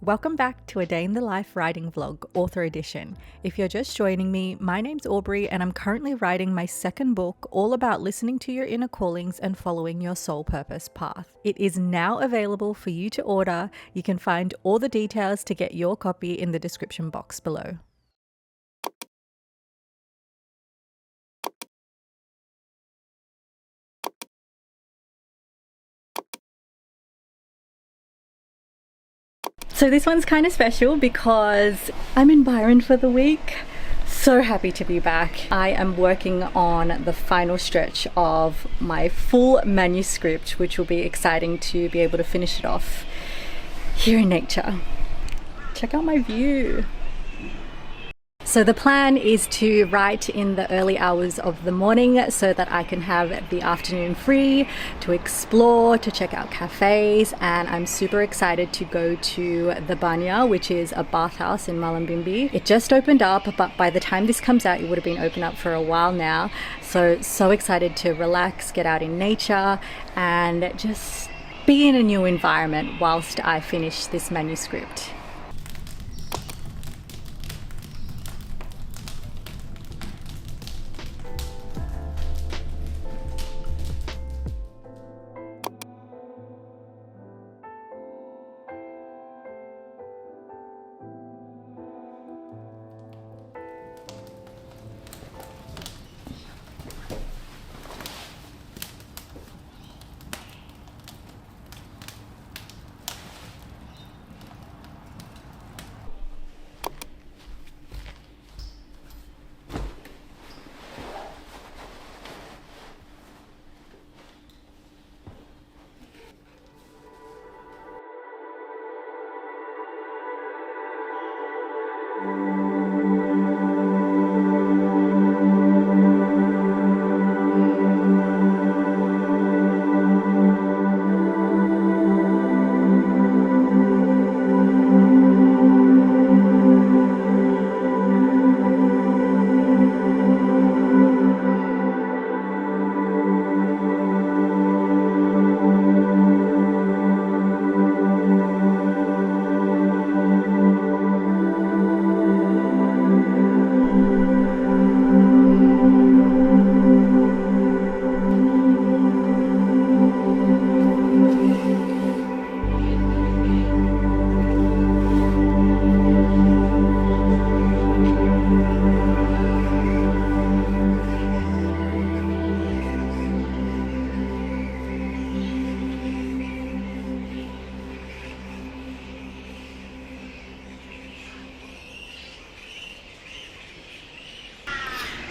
Welcome back to a Day in the Life writing vlog, author edition. If you're just joining me, my name's Aubrey and I'm currently writing my second book all about listening to your inner callings and following your soul purpose path. It is now available for you to order. You can find all the details to get your copy in the description box below. So this one's kind of special because I'm in Byron for the week. So happy to be back. I am working on the final stretch of my full manuscript, which will be exciting to be able to finish it off here in nature. Check out my view. So the plan is to write in the early hours of the morning so that I can have the afternoon free to explore, to check out cafes, and I'm super excited to go to the Banya, which is a bathhouse in Mullumbimby. It just opened up, but by the time this comes out, it would have been open up for a while now. So excited to relax, get out in nature, and just be in a new environment whilst I finish this manuscript.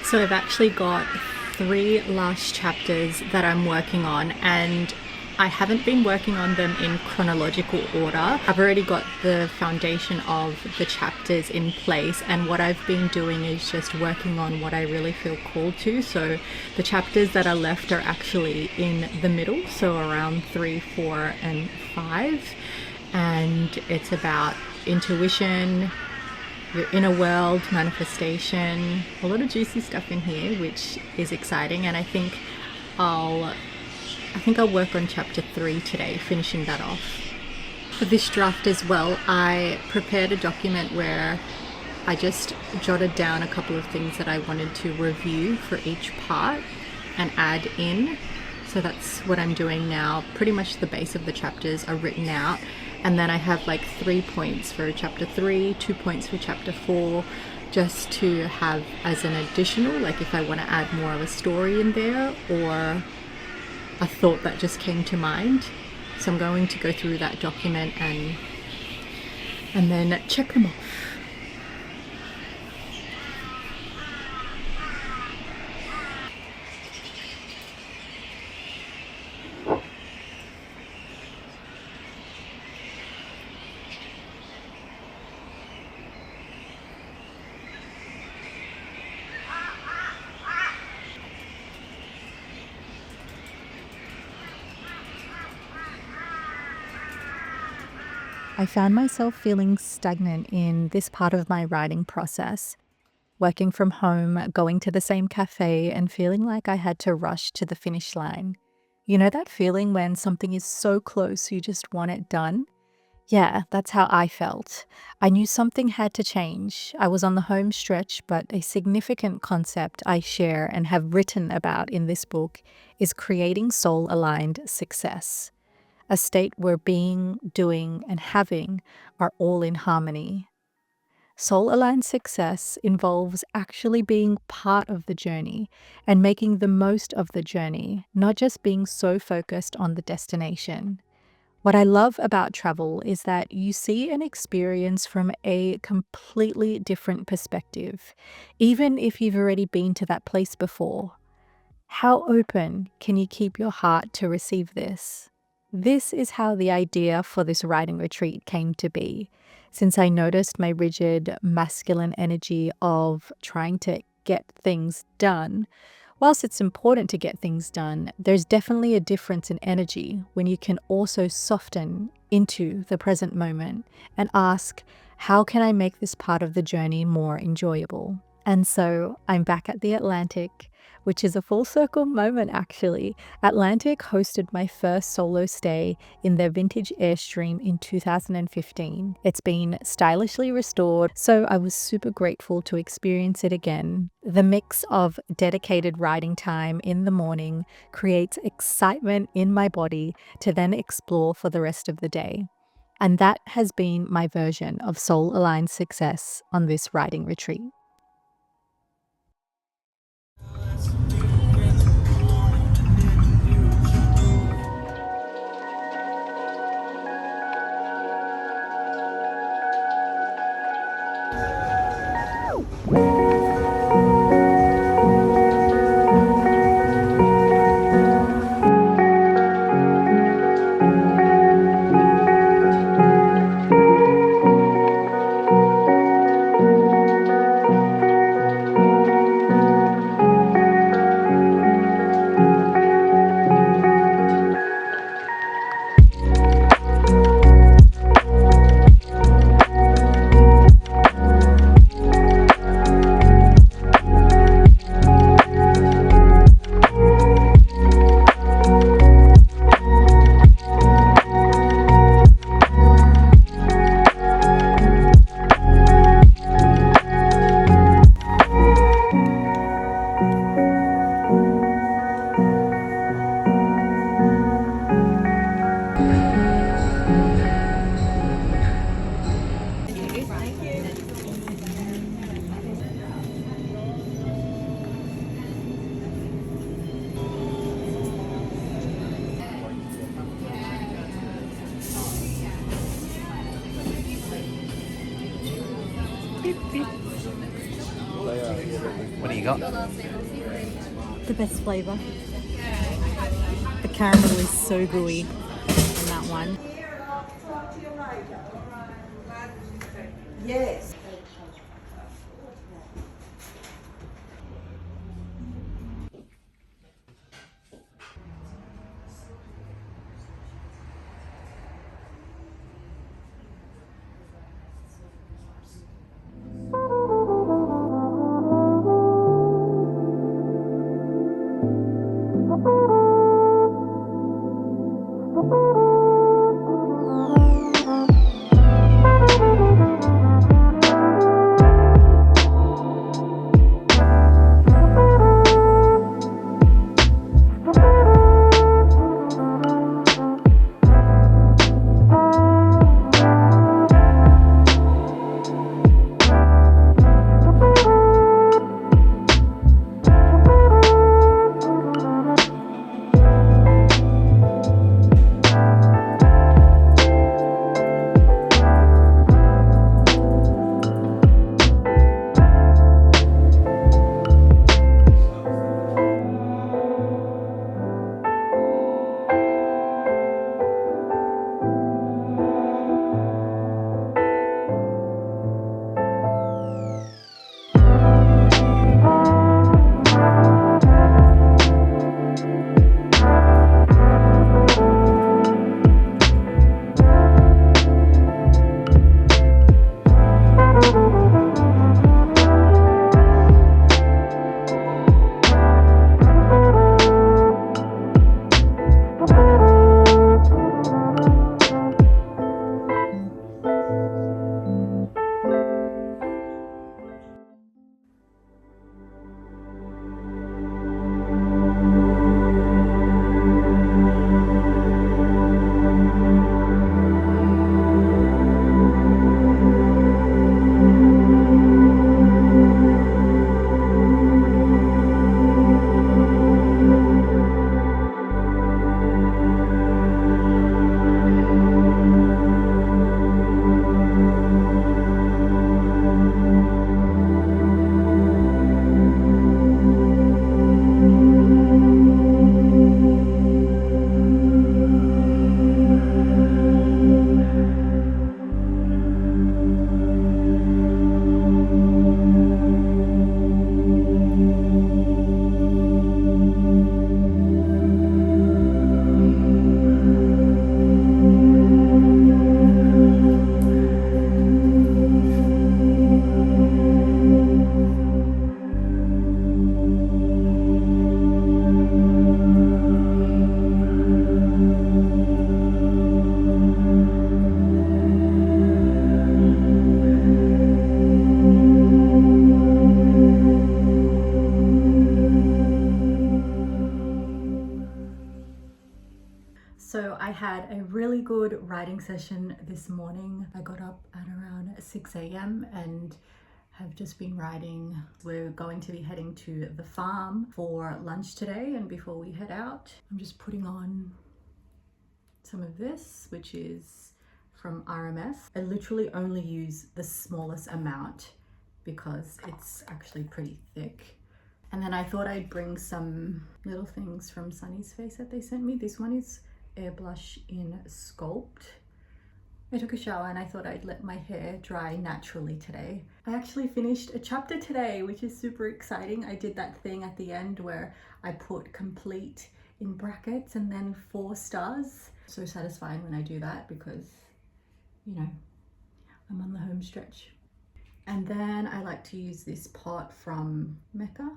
So I've actually got 3 last chapters that I'm working on, and I haven't been working on them in chronological order. I've already got the foundation of the chapters in place, and what I've been doing is just working on what I really feel called to. So the chapters that are left are actually in the middle, so around 3, 4, and 5, and it's about intuition, your inner world, manifestation, a lot of juicy stuff in here, which is exciting. And I think I'll work on chapter 3 today, finishing that off. For this draft as well, I prepared a document where I just jotted down a couple of things that I wanted to review for each part and add in. So that's what I'm doing now. Pretty much the base of the chapters are written out, and then I have like 3 points for chapter 3, 2 points for chapter 4, just to have as an additional, like if I want to add more of a story in there or a thought that just came to mind. So I'm going to go through that document and then check them off. I found myself feeling stagnant in this part of my writing process. Working from home, going to the same cafe, and feeling like I had to rush to the finish line. You know that feeling when something is so close you just want it done? Yeah, that's how I felt. I knew something had to change. I was on the home stretch, but a significant concept I share and have written about in this book is creating soul aligned success, a state where being, doing, and having are all in harmony. Soul aligned success involves actually being part of the journey and making the most of the journey, not just being so focused on the destination. What I love about travel is that you see an experience from a completely different perspective, even if you've already been to that place before. How open can you keep your heart to receive this? This is how the idea for this writing retreat came to be, since I noticed my rigid masculine energy of trying to get things done. Whilst it's important to get things done, there's definitely a difference in energy when you can also soften into the present moment and ask, how can I make this part of the journey more enjoyable? And so I'm back at the Atlantic, which is a full circle moment actually. Atlantic hosted my first solo stay in their vintage Airstream in 2015. It's been stylishly restored, so I was super grateful to experience it again. The mix of dedicated riding time in the morning creates excitement in my body to then explore for the rest of the day. And that has been my version of soul aligned success on this riding retreat. What do you got? The best flavor. The caramel is so gooey in that one. Yes. good writing session this morning. I got up at around 6 a.m. and have just been writing. We're going to be heading to the farm for lunch today, and before we head out, I'm just putting on some of this, which is from RMS. I literally only use the smallest amount because it's actually pretty thick. And then I thought I'd bring some little things from Sunny's Face that they sent me. This one is Air Blush in Sculpt. I took a shower and I thought I'd let my hair dry naturally today. I actually finished a chapter today, which is super exciting. I did that thing at the end where I put complete in brackets and then 4 stars. So satisfying when I do that because, you know, I'm on the home stretch. And then I like to use this pot from Mecca.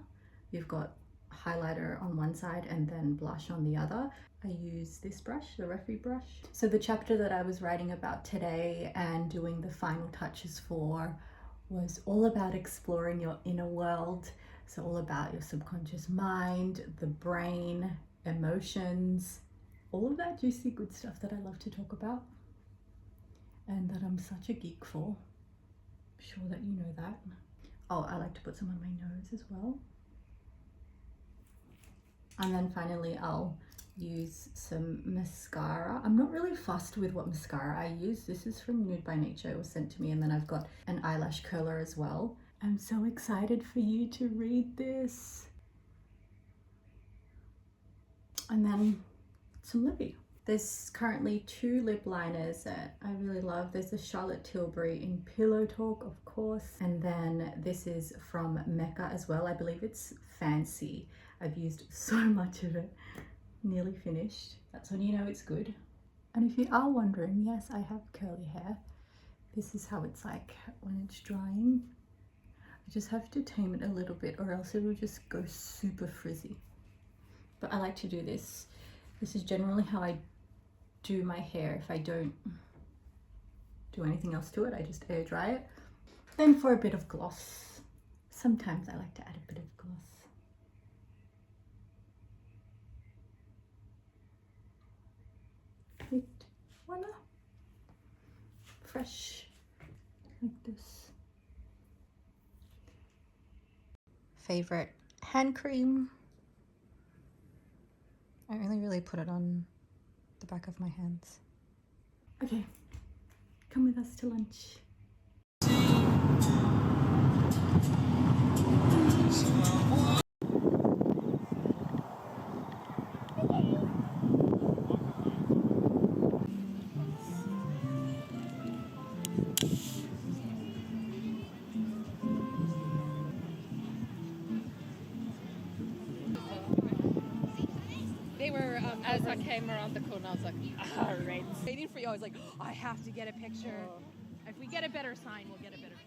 You've got highlighter on one side and then blush on the other. I use this brush, the Refi brush. So the chapter that I was writing about today and doing the final touches for was all about exploring your inner world. So all about your subconscious mind, the brain, emotions, all of that juicy good stuff that I love to talk about and that I'm such a geek for. I'm sure that you know that. Oh, I like to put some on my nose as well. And then finally, I'll use some mascara. I'm not really fussed with what mascara I use. This is from Nude by Nature. It was sent to me, and then I've got an eyelash curler as well. I'm so excited for you to read this. And then some lippy. There's currently 2 lip liners that I really love. There's the Charlotte Tilbury in Pillow Talk, of course. And then this is from Mecca as well. I believe it's Fancy. I've used so much of it. Nearly finished. That's when you know it's good. And if you are wondering, yes, I have curly hair. This is how it's like when it's drying. I just have to tame it a little bit or else it will just go super frizzy. But I like to do this. This is generally how I do my hair. If I don't do anything else to it, I just air dry it. Then for a bit of gloss. Sometimes I like to add a bit of gloss. It, voila. Fresh, like this. Favorite hand cream. I only really put it on the back of my hands. Okay, come with us to lunch. They were, as I came around the corner, I was like, all right. Waiting for you, I was like, oh, I have to get a picture. If we get a better sign, we'll get a better picture.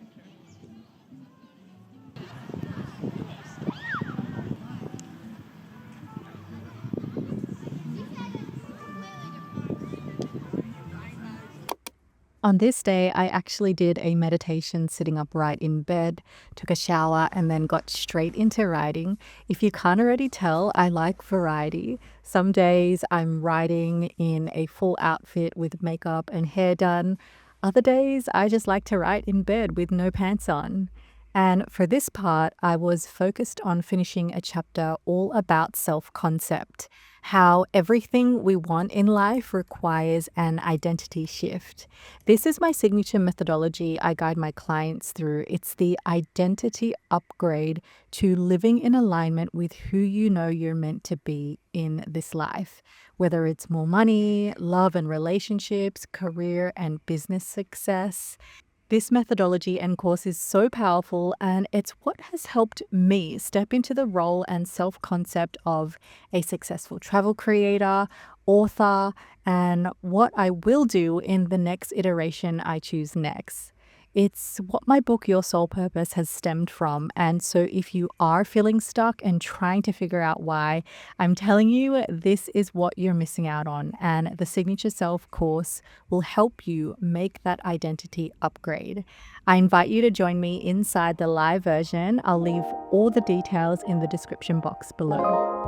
On this day, I actually did a meditation sitting upright in bed, took a shower, and then got straight into writing. If you can't already tell, I like variety. Some days I'm writing in a full outfit with makeup and hair done. Other days, I just like to write in bed with no pants on. And for this part, I was focused on finishing a chapter all about self-concept, how everything we want in life requires an identity shift. This is my signature methodology I guide my clients through. It's the identity upgrade to living in alignment with who you know you're meant to be in this life, whether it's more money, love and relationships, career and business success. This methodology and course is so powerful, and it's what has helped me step into the role and self-concept of a successful travel creator, author, and what I will do in the next iteration I choose next. It's what my book, Your Soul Purpose, has stemmed from. And so if you are feeling stuck and trying to figure out why, I'm telling you, this is what you're missing out on. And the Signature Self course will help you make that identity upgrade. I invite you to join me inside the live version. I'll leave all the details in the description box below.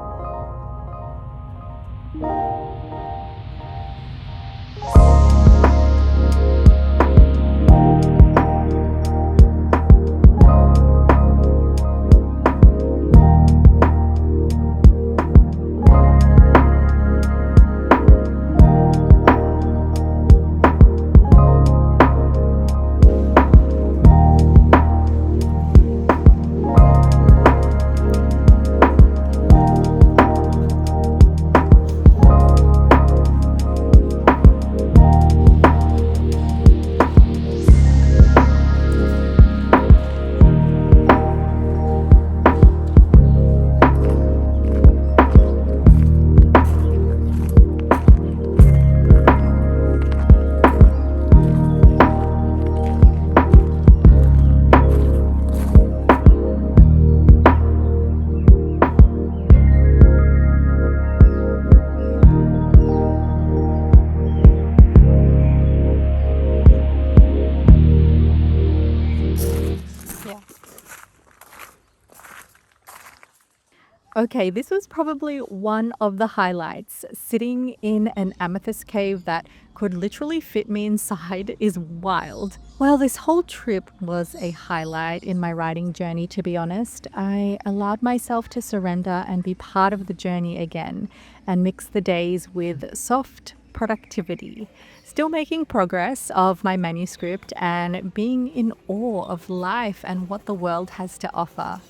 Okay, this was probably one of the highlights. Sitting in an amethyst cave that could literally fit me inside is wild. Well, this whole trip was a highlight in my writing journey, to be honest. I allowed myself to surrender and be part of the journey again and mix the days with soft productivity. Still making progress of my manuscript and being in awe of life and what the world has to offer.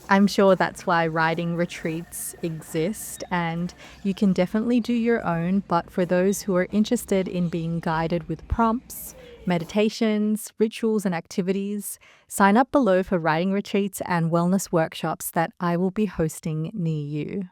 I'm sure that's why writing retreats exist, and you can definitely do your own. But for those who are interested in being guided with prompts, meditations, rituals, and activities, sign up below for writing retreats and wellness workshops that I will be hosting near you.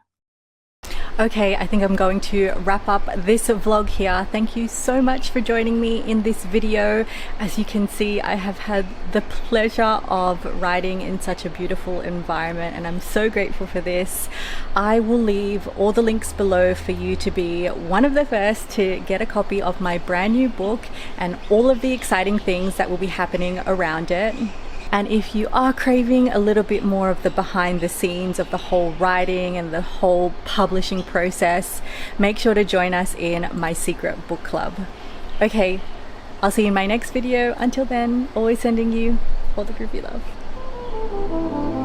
Okay, I think I'm going to wrap up this vlog here. Thank you so much for joining me in this video. As you can see, I have had the pleasure of writing in such a beautiful environment, and I'm so grateful for this. I will leave all the links below for you to be one of the first to get a copy of my brand new book and all of the exciting things that will be happening around it. And if you are craving a little bit more of the behind the scenes of the whole writing and the whole publishing process, make sure to join us in my secret book club. Okay, I'll see you in my next video. Until then, always sending you all the groovy love.